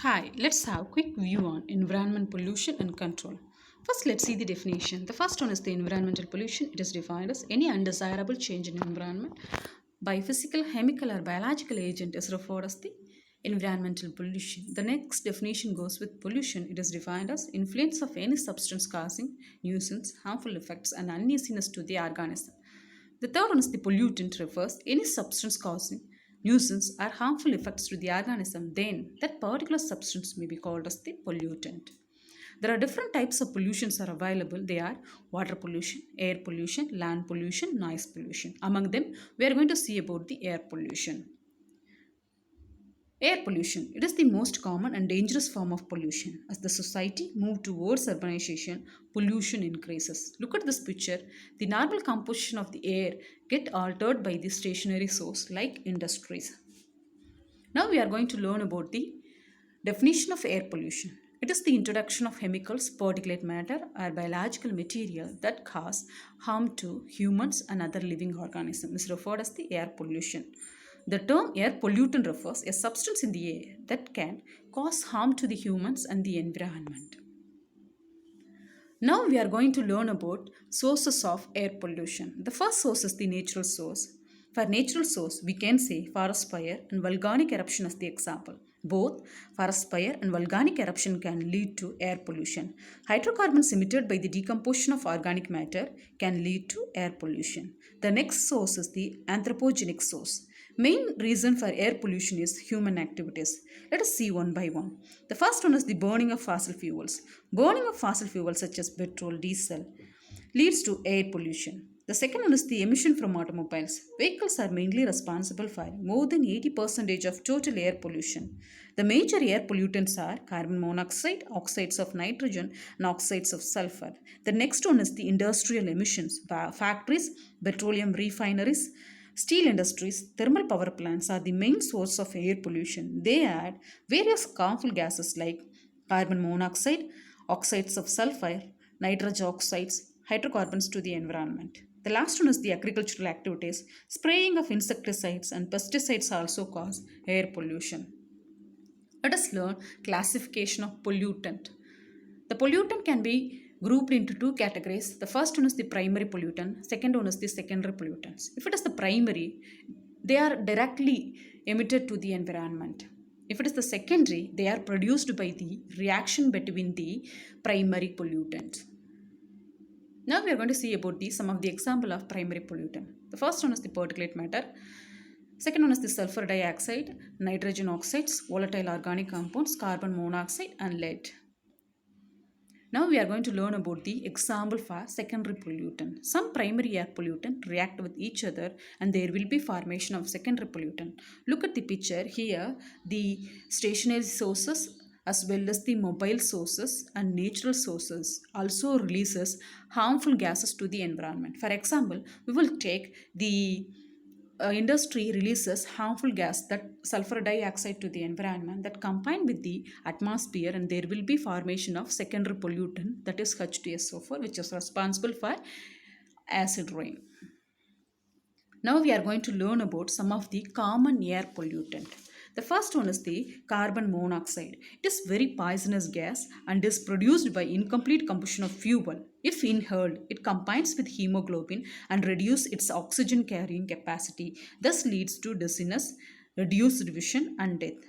Hi, let's have a quick view on environment pollution and control. First, let's see the definition. The first one is the environmental pollution. It is defined as any undesirable change in environment by physical, chemical, or biological agent is referred as the environmental pollution. The next definition goes with pollution. It is defined as influence of any substance causing nuisance, harmful effects, and uneasiness to the organism. The third one is the pollutant refers any substance causing nuisance or harmful effects to the organism, then that particular substance may be called as the pollutant. There are different types of pollutions are available. They are water pollution, air pollution, land pollution, noise pollution. Among them, we are going to see about the air pollution. Air pollution. It is the most common and dangerous form of pollution. As the society moves towards urbanization, pollution increases. Look at this picture. The normal composition of the air get altered by the stationary source like industries. Now we are going to learn about the definition of air pollution. It is the introduction of chemicals, particulate matter, or biological material that cause harm to humans and other living organisms is referred as the air pollution. The term air pollutant refers a substance in the air that can cause harm to the humans and the environment. Now we are going to learn about sources of air pollution. The first source is the natural source. For natural source, we can say forest fire and volcanic eruption as the example. Both forest fire and volcanic eruption can lead to air pollution. Hydrocarbons emitted by the decomposition of organic matter can lead to air pollution. The next source is the anthropogenic source. Main reason for air pollution is human activities. Let us see one by one. The first one is the burning of fossil fuels. Burning of fossil fuels such as petrol, diesel leads to air pollution. The second one is the emission from automobiles. Vehicles are mainly responsible for more than 80% of total air pollution. The major air pollutants are carbon monoxide, oxides of nitrogen, and oxides of sulfur. The next one is the industrial emissions. Factories, petroleum refineries, steel industries, thermal power plants are the main source of air pollution. They add various harmful gases like carbon monoxide, oxides of sulfur, nitrogen oxides, hydrocarbons to the environment. The last one is the agricultural activities. Spraying of insecticides and pesticides also cause air pollution. Let us learn classification of pollutant. The pollutant can be grouped into two categories. The first one is the primary pollutant, second one is the secondary pollutants. If it is the primary, they are directly emitted to the environment. If it is the secondary, they are produced by the reaction between the primary pollutants. Now we are going to see about some of the example of primary pollutant. The first one is the particulate matter. Second one is the sulfur dioxide, nitrogen oxides, volatile organic compounds, carbon monoxide and lead. Now we are going to learn about the example for secondary pollutant. Some primary air pollutant react with each other and there will be formation of secondary pollutant. Look at the picture here. The stationary sources as well as the mobile sources and natural sources also releases harmful gases to the environment. For example, we will take the industry releases harmful gas that sulfur dioxide to the environment that combine with the atmosphere and there will be formation of secondary pollutant that is H2SO4 which is responsible for acid rain. Now we are going to learn about some of the common air pollutant. The first one is the carbon monoxide. It is very poisonous gas and is produced by incomplete combustion of fuel. If inhaled, it combines with hemoglobin and reduces its oxygen carrying capacity. Thus leads to dizziness, reduced vision and death.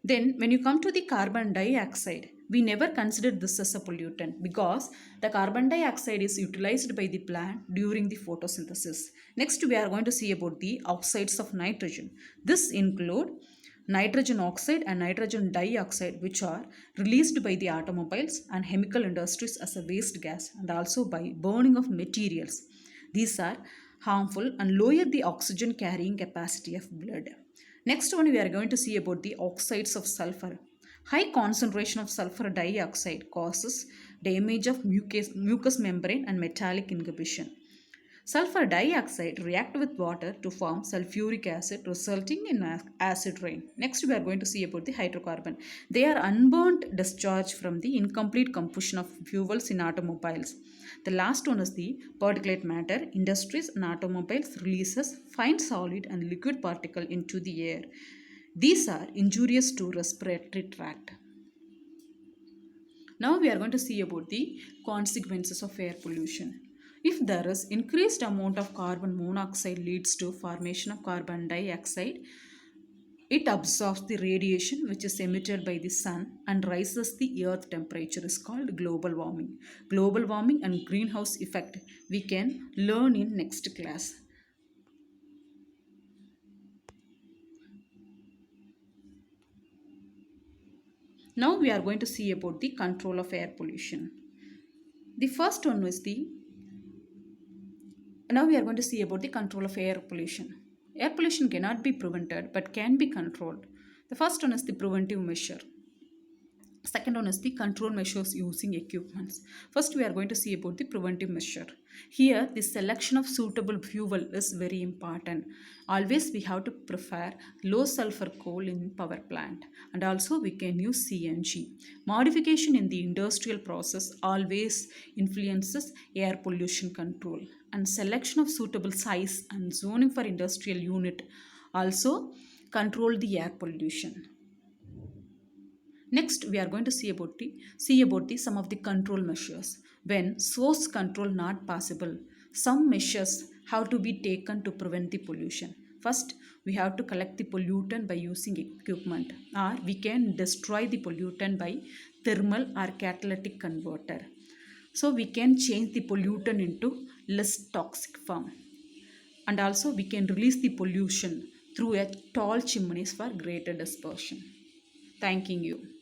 Then when you come to the carbon dioxide, we never consider this as a pollutant because the carbon dioxide is utilized by the plant during the photosynthesis. Next we are going to see about the oxides of nitrogen. This include nitrogen oxide and nitrogen dioxide which are released by the automobiles and chemical industries as a waste gas and also by burning of materials. These are harmful and lower the oxygen carrying capacity of blood. Next one we are going to see about the oxides of sulfur. High concentration of sulfur dioxide causes damage of mucous membrane and metallic inhibition. Sulfur dioxide react with water to form sulfuric acid resulting in acid rain. Next we are going to see about the hydrocarbon. They are unburnt discharge from the incomplete combustion of fuels in automobiles. The last one is the particulate matter. Industries and automobiles releases fine solid and liquid particle into the air. These are injurious to respiratory tract. Now we are going to see about the consequences of air pollution. If there is increased amount of carbon monoxide leads to formation of carbon dioxide, it absorbs the radiation which is emitted by the sun and rises the earth temperature is called global warming. Global warming and greenhouse effect we can learn in next class. Now we are going to see about the control of air pollution. The first one is the Now we are going to see about the control of air pollution. Air pollution cannot be prevented but can be controlled. The first one is the preventive measure. Second one is the control measures using equipments. First we are going to see about the preventive measure. Here the selection of suitable fuel is very important. Always we have to prefer low sulfur coal in power plant, and also we can use CNG. Modification in the industrial process always influences air pollution control, and selection of suitable size and zoning for industrial unit also control the air pollution. Next, we are going to see about the some of the control measures. When source control not possible, some measures have to be taken to prevent the pollution. First, we have to collect the pollutant by using equipment, or we can destroy the pollutant by thermal or catalytic converter. So we can change the pollutant into less toxic form, and also we can release the pollution through a tall chimneys for greater dispersion. Thanking you.